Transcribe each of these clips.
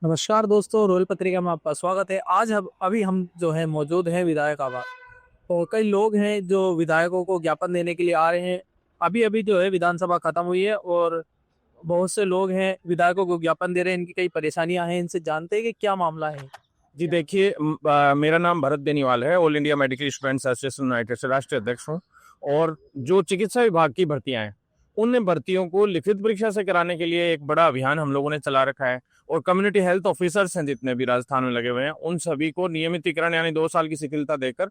नमस्कार दोस्तों, रोयल पत्रिका में आपका स्वागत है। आज हम जो है मौजूद हैं विधायक आवास। और कई लोग हैं जो विधायकों को ज्ञापन देने के लिए आ रहे हैं। अभी अभी जो है विधानसभा खत्म हुई है और बहुत से लोग हैं विधायकों को ज्ञापन दे रहे हैं। इनकी कई परेशानियां हैं, इनसे जानते हैं कि क्या मामला है। जी देखिए, मेरा नाम भरत बेनीवाल है। All India medical students association United से राष्ट्रीय अध्यक्ष हूँ। और जो चिकित्सा विभाग की भर्तियां हैं, उन भर्तियों को लिखित परीक्षा से कराने के लिए एक बड़ा अभियान हम लोगों ने चला रखा है। और कम्युनिटी हेल्थ ऑफिसर्स हैं जितने भी राजस्थान में लगे हुए हैं, उन सभी को नियमितीकरण यानी 2 साल की शिथिलता देकर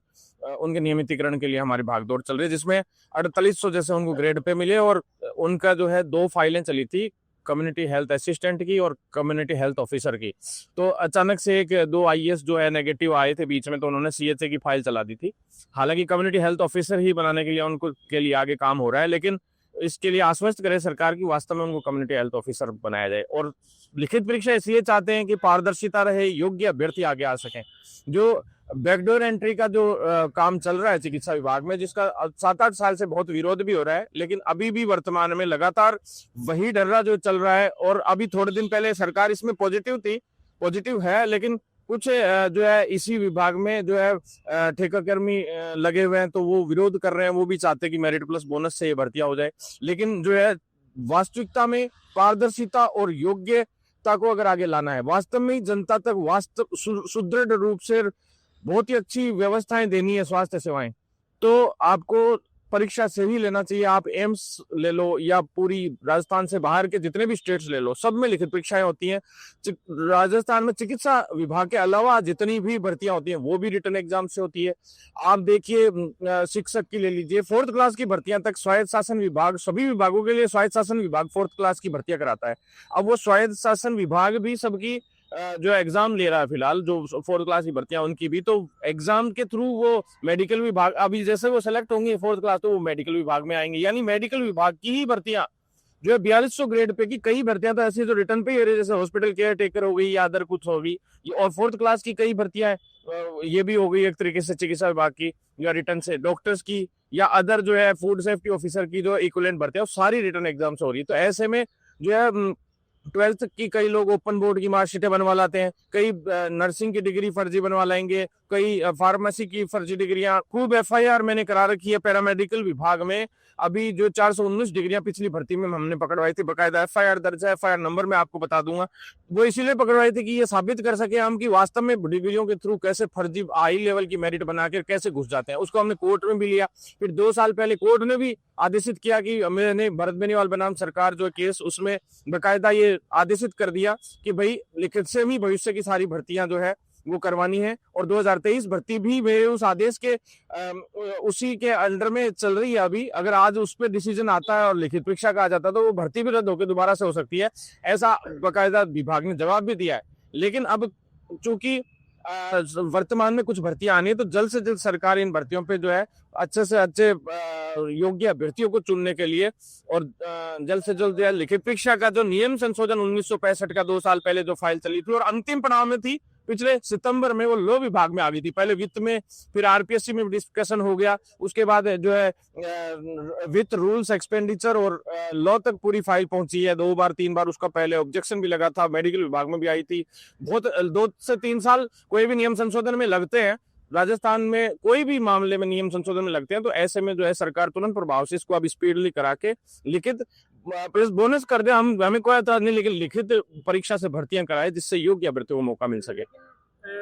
उनके नियमितीकरण के लिए हमारी भागदौड़ चल रही है, जिसमें 4800 जैसे उनको ग्रेड पे मिले। और उनका जो है 2 फाइलें चली थी, कम्युनिटी हेल्थ असिस्टेंट की और कम्युनिटी हेल्थ ऑफिसर की। तो अचानक से एक दो आईएएस जो है नेगेटिव आए थे बीच में, तो उन्होंने सीएचए की फाइल चला दी थी। हालांकि कम्युनिटी हेल्थ ऑफिसर ही बनाने के लिए उनको के लिए आगे काम हो रहा है, लेकिन इसके लिए आश्वस्त करे सरकार की वास्तव में उनको कम्युनिटी हेल्थ ऑफिसर बनाया जाए। और लिखित परीक्षा इसलिए चाहते हैं कि पारदर्शिता रहे, योग्य अभ्यर्थी आगे आ सकें। जो बैकडोर एंट्री का जो काम चल रहा है चिकित्सा विभाग में, जिसका 7-8 साल से बहुत विरोध भी हो रहा है, लेकिन अभी भी वर्तमान में लगातार वही डर्रा जो चल रहा है। और अभी थोड़े दिन पहले सरकार इसमें पॉजिटिव है, लेकिन कुछ जो है इसी विभाग में जो है ठेकाकर्मी लगे हुए हैं, तो वो विरोध कर रहे हैं। वो भी चाहते हैं कि मेरिट प्लस बोनस से ये भर्तियां हो जाए। लेकिन जो है वास्तविकता में पारदर्शिता और योग्यता को अगर आगे लाना है, वास्तव में जनता तक वास्तव सुदृढ़ रूप से बहुत ही अच्छी व्यवस्थाएं देनी है, स्वास्थ्य सेवाएं, तो आपको परीक्षा से ही लेना चाहिए। आप एम्स ले लो या पूरी राजस्थान से बाहर के जितने भी स्टेट्स ले लो, सब में लिखित परीक्षाएं होती हैं। राजस्थान में चिकित्सा विभाग के अलावा जितनी भी भर्तियां होती हैं वो भी रिटन एग्जाम से होती है। आप देखिए, शिक्षक की ले लीजिए, 4th क्लास की भर्तियां तक स्वायत्त शासन विभाग, सभी विभागों के लिए स्वायत्त शासन विभाग 4th क्लास की भर्तियां कराता है। अब वो स्वायत्त शासन विभाग भी सबकी जो एग्जाम ले रहा है फिलहाल, जो 4th क्लास की भर्तियां उनकी भी, तो एग्जाम के थ्रू वो मेडिकल विभाग, अभी जैसे वो सेलेक्ट होंगे 4th क्लास, तो वो मेडिकल विभाग में आएंगे। यानी मेडिकल विभाग की ही भर्तियां जो है 4200 ग्रेड पे की कई भर्तियां तो ऐसी जो रिटर्न पे ही हो रही है, जैसे हॉस्पिटल केयर टेकर हो गई या अदर कुछ होगी। और 4th क्लास की कई भर्तियां ये भी हो गई एक तरीके से चिकित्सा विभाग की, या रिटर्न से डॉक्टर्स की या अदर जो है फूड सेफ्टी ऑफिसर की जो इक्विवेलेंट भर्तियां, सारी रिटर्न एग्जाम से हो रही है। तो ऐसे में जो है 12th की कई लोग ओपन बोर्ड की मार्कशीटें बनवा लाते हैं, कई नर्सिंग की डिग्री फर्जी बनवा लाएंगे, कई फार्मेसी की फर्जी डिग्रियां। खूब एफआईआर मैंने करा रखी है पैरामेडिकल विभाग में। अभी जो 419 डिग्रियां पिछली भर्ती में हमने पकड़वाई थी, बकायदा एफआईआर दर्ज है, एफआईआर नंबर मैं आपको बता दूंगा। वो इसीलिए पकड़वाई थी कि ये साबित कर सके हम कि वास्तव में डिग्रियों के थ्रू कैसे फर्जी हाई लेवल की मेरिट बनाकर कैसे घुस जाते हैं। उसको हमने कोर्ट में भी लिया। फिर 2 साल पहले कोर्ट ने भी आदेशित किया कि मैंने भरत बेनीवाल बनाम सरकार जो केस, उसमें बकायदा ये आदेशित कर दिया कि भाई लिखित से ही भविष्य की सारी भर्तियां जो है वो करवानी है। और 2023 भर्ती भी मेरे उस आदेश के उसी के अंडर में चल रही है अभी। अगर आज उस पर डिसीजन आता है और लिखित परीक्षा का आ जाता है, तो वो भर्ती भी रद्द होकर दोबारा से हो सकती है, ऐसा बकायदा विभाग ने जवाब भी दिया है। लेकिन अब चूंकि वर्तमान में कुछ भर्तियां आनी है, तो जल्द से जल्द सरकार इन भर्तियों पे जो है अच्छे से अच्छे योग्य अभ्यर्थियों को चुनने के लिए और जल्द से जल्द जो है लिखित परीक्षा का जो नियम संशोधन 1965 का 2 साल पहले जो फाइल चली थी और अंतिम पड़ाव में थी, पिछले सितंबर में वो लॉ विभाग में आ गई थी। पहले वित्त में, फिर आरपीएससी में डिस्कशन हो गया, उसके बाद जो है वित्त, रूल्स, एक्सपेंडिचर और लॉ तक पूरी फाइल पहुंची है। 2 बार 3 बार उसका पहले ऑब्जेक्शन भी लगा था, मेडिकल विभाग में भी आई थी। बहुत 2 से 3 साल कोई भी नियम संशोधन में लगते हैं। राजस्थान में कोई भी मामले में नियम संशोधन में लगते हैं, तो ऐसे में जो है सरकार तुरंत प्रभाव से इसको अब स्पीडली करा के लिखित प्लस बोनस कर दे। हमें कोई एतराज नहीं, लेकिन लिखित परीक्षा से भर्तियां कराए जिससे योग्य अभ्यर्थियों को मौका मिल सके।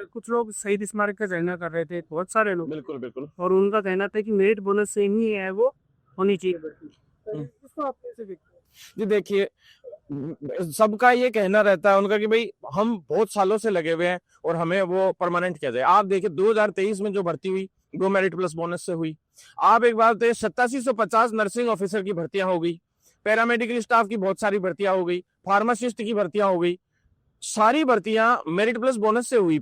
कुछ लोग शहीद स्मारक का धरना कर रहे थे, बहुत सारे लोग। बिल्कुल बिल्कुल। और उनका कहना था कि मेरिट बोनस से ही है वो होनी चाहिए भर्ती। उसको आप कैसे देखते हैं? जी देखिए, सबका ये कहना रहता है उनका कि भाई हम बहुत सालों से लगे हुए हैं और हमें वो परमानेंट किया जाए। आप देखिए 2023 में जो भर्ती हुई वो मेरिट प्लस बोनस से हुई। आप एक बात बताइए, 8750 नर्सिंग ऑफिसर की भर्तियां हो गई, पैरामेडिकल स्टाफ की बहुत सारी भर्तियां हो गई, फार्मासिस्ट की भर्तियां हो गई। सारी भर्तियां मेरिट प्लस बोनस से हुई।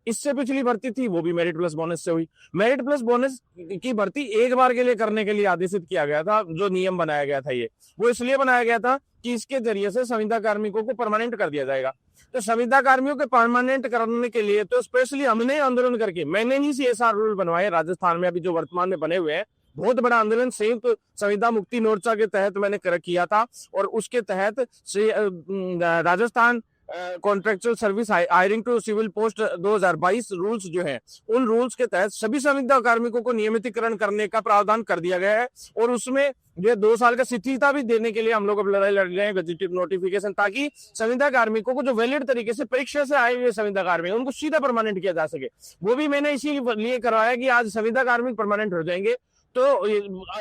इससे पिछली भर्ती थी वो भी मेरिट प्लस बोनस से हुई। मेरिट प्लस बोनस की भर्ती एक बार के लिए करने के लिए आदेशित किया गया था। जो नियम बनाया गया था, ये वो इसलिए बनाया गया था कि इसके जरिए से संविदा कार्मिकों को परमानेंट कर दिया जाएगा। तो संविदा कार्मिकों के परमानेंट करने के लिए तो स्पेशली हमने आंदोलन करके, मैंने ही सीएसआर रूल बनवाए राजस्थान में, अभी जो वर्तमान में बने हुए हैं। बहुत बड़ा आंदोलन संयुक्त संविदा मुक्ति मोर्चा के तहत मैंने किया था। और उसके तहत Rajasthan contractual service hiring to civil post 2022 rules जो है, उन रूल्स के तहत सभी संविदा कार्मिकों को नियमितीकरण करने का प्रावधान कर दिया गया है। और उसमें जो 2 साल का शिथिलता भी देने के लिए हम लोग अब लड़ाई लड़ रहे हैं, गजेटिव नोटिफिकेशन, ताकि संविदा कार्मिकों को जो वैलिड तरीके से परीक्षा से आए हुए संविदा कार्मिक उनको सीधा परमानेंट किया जा सके। वो भी मैंने इसीलिए करवाया कि आज संविदा कार्मिक परमानेंट हो जाएंगे तो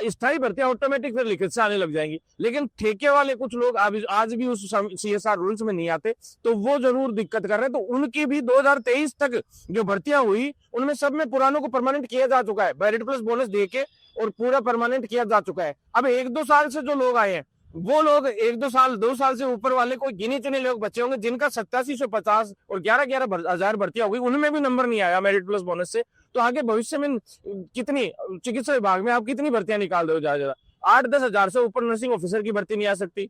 स्थायी भर्तियां ऑटोमेटिक फिर लिखित से आने लग जाएंगी। लेकिन ठेके वाले कुछ लोग आज भी उस CSR रूल्स में नहीं आते, तो वो जरूर दिक्कत कर रहे हैं। तो उनकी भी 2023 तक जो भर्तियां हुई उनमें सब में पुरानों को परमानेंट किया जा चुका है, मेरिट प्लस बोनस देके और पूरा परमानेंट किया जा चुका है। अब 1-2 साल से जो लोग आए हैं वो लोग 2 साल से ऊपर वाले कोई गिने चुने लोग बच्चे होंगे जिनका 8750 और 11-11 हजार भर्तियां हो गई, उनमें भी नंबर नहीं आया मेरिट प्लस बोनस से। तो आगे भविष्य में कितनी चिकित्सा विभाग में आप कितनी भर्तियां निकाल दो, ज्यादा 8-10 हजार से ऊपर नर्सिंग ऑफिसर की भर्ती नहीं आ सकती,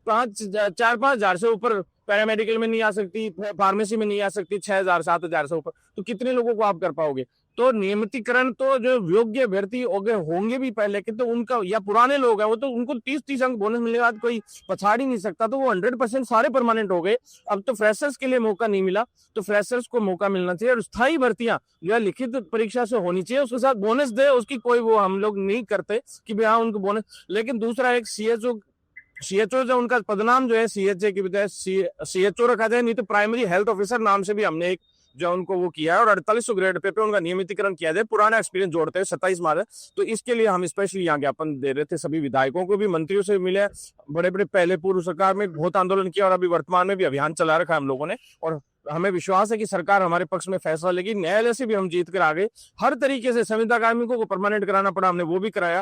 4-5 हजार से ऊपर पैरामेडिकल में नहीं आ सकती, फार्मेसी में नहीं आ सकती, 6,000-7,000 से ऊपर, तो कितने लोगों को आप कर पाओगे। तो नियमितीकरण तो जो योग्य अभ्यर्थी होंगे भी पहले के, तो उनका या पुराने लोग हैं वो तो उनको 30-30 अंक बोनस मिलेगा, कोई पछाड़ ही नहीं सकता, तो वो 100% सारे परमानेंट हो गए। अब तो फ्रेशर्स के लिए मौका नहीं मिला, तो फ्रेशर्स को मौका मिलना चाहिए और स्थायी भर्तियां या लिखित परीक्षा से होनी चाहिए, उसके साथ बोनस दे, उसकी कोई वो हम लोग नहीं करते कि भाई हाँ उनको बोनस। लेकिन दूसरा एक CHO जो उनका पदनाम जो है CHA की बजाय CHO रखा जाए, नहीं तो प्राइमरी हेल्थ ऑफिसर नाम से भी हमने एक जो उनको वो किया है, और 4800 ग्रेड पे उनका नियमितीकरण किया जाए, पुराना एक्सपीरियंस जोड़ते हैं 27 मार्च। तो इसके लिए हम स्पेशली यहाँ ज्ञापन दे रहे थे सभी विधायकों को भी, मंत्रियों से मिले, बड़े बड़े पहले पूर्व सरकार में बहुत आंदोलन किया और अभी वर्तमान में भी अभियान चला रखा है हम लोगों ने, और हमें विश्वास है कि सरकार हमारे पक्ष में फैसला लेगी। न्यायालय से भी हम जीत कर आ गए, हर तरीके से संविदा कार्मिकों को परमानेंट कराना पड़ा, हमने वो भी कराया,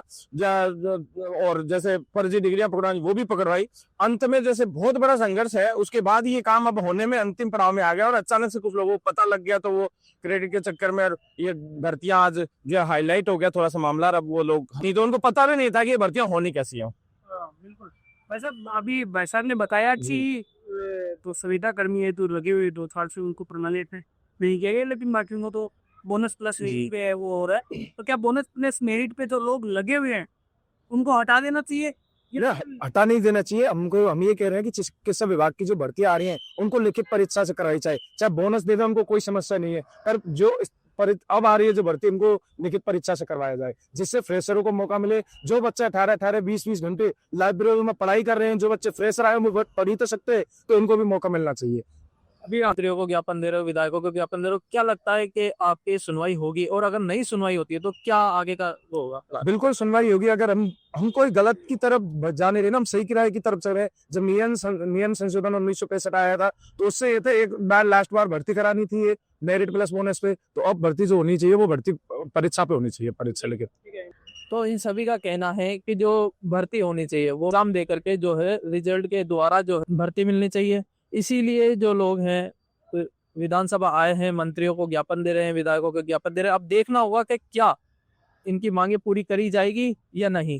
और जैसे फर्जी डिग्रियां पकड़ानी वो भी पकड़वाई। अंत में जैसे बहुत बड़ा संघर्ष है, उसके बाद ये काम अब होने में अंतिम पड़ाव में आ गया, और अचानक से कुछ लोगों को पता लग गया, तो वो क्रेडिट के चक्कर में ये भर्तियां आज जो हाईलाइट हो गया थोड़ा सा मामला। अब वो लोग नहीं तो उनको पता भी नहीं था कि ये भर्तियां होनी कैसी है। बिल्कुल भाई साहब, अभी भाई साहब ने बताया कि तो संविदा कर्मी है तो लगे हुए 2 साल से उनको परमानेंट नहीं किया गया, लेकिन बाकी को तो बोनस प्लस मेरिट पे है वो हो रहा है। तो क्या बोनस प्लस मेरिट पे जो लोग लगे हुए हैं उनको हटा देना चाहिए? हटा नहीं देना चाहिए। हम ये कह रहे हैं कि चिकित्सा विभाग की जो भर्तियां आ रही हैं उनको लिखित परीक्षा से कराई चाहे बोनस दे दे, उनको कोई समस्या नहीं है, पर जो अब आ रही है जो भर्ती उनको लिखित परीक्षा से करवाया जाए, जिससे फ्रेशरों को मौका मिले। जो बच्चे 18-20 घंटे लाइब्रेरी में पढ़ाई कर रहे हैं, जो बच्चे फ्रेशर आए वो पढ़ ही तो सकते हैं, तो उनको भी मौका मिलना चाहिए। अभी मंत्रियों को ज्ञापन दे रहे हो, विधायकों को ज्ञापन दे रहे हो, क्या लगता है कि आपकी सुनवाई होगी, और अगर नहीं सुनवाई होती है तो क्या आगे का वो होगा? बिल्कुल सुनवाई होगी। अगर हम कोई गलत की तरफ जाने रहे ना, हम सही किराए की तरफ चल रहे हैं। जब नियम संशोधन 1965 आया था तो उससे ये था, एक बार लास्ट बार भर्ती करानी थी मेरिट प्लस बोनस पे, तो अब भर्ती जो होनी चाहिए वो भर्ती परीक्षा पे होनी चाहिए, परीक्षा लेके। तो इन सभी का कहना है कि जो भर्ती होनी चाहिए वो एग्जाम दे करके जो है रिजल्ट के द्वारा जो है भर्ती मिलनी चाहिए। इसीलिए जो लोग हैं विधानसभा आए हैं, मंत्रियों को ज्ञापन दे रहे हैं, विधायकों को ज्ञापन दे रहे हैं। अब देखना होगा कि क्या इनकी मांगे पूरी करी जाएगी या नहीं।